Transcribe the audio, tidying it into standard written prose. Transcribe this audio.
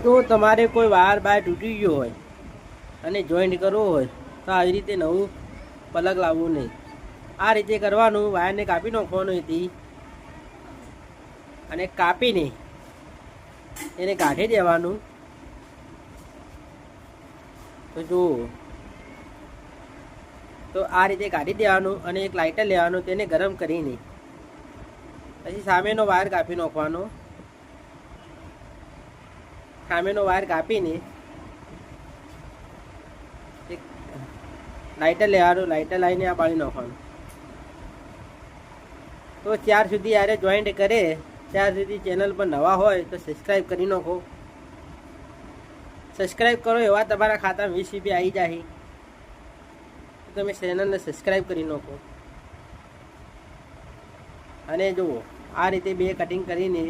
તો તમારે કોઈ વાયર બાર તૂટી ગયો હોય અને જોઈન્ટ કરવો હોય તો આવી રીતે નવું પલગ લાવવું નહીં. આ રીતે કરવાનું. વાયરને કાપી નાખવાનું હતી અને કાપીને એને કાઢી દેવાનું. તો જુઓ, તો આ રીતે કાઢી દેવાનું અને એક લાઇટર લેવાનું, તેને ગરમ કરીને પછી સામેનો વાયર કાપી નાખવાનો. સામેનો વાયર કાપીને એક લાઇટર લેવાનું, લાઇટર લાવીને આ પાડી નાખવાનું. તો ત્યાર સુધી યારે જોઈન્ટ કરે ત્યાર સુધી ચેનલ પર નવા હોય તો સબસ્ક્રાઈબ કરી નાખો. સબસ્ક્રાઈબ કરો એવા તમારા ખાતામાં 20 રૂપિયા આવી જાય. તમે ચેનલને સબસ્ક્રાઈબ કરી નાખો. અને જુઓ, આ રીતે બે કટિંગ કરીને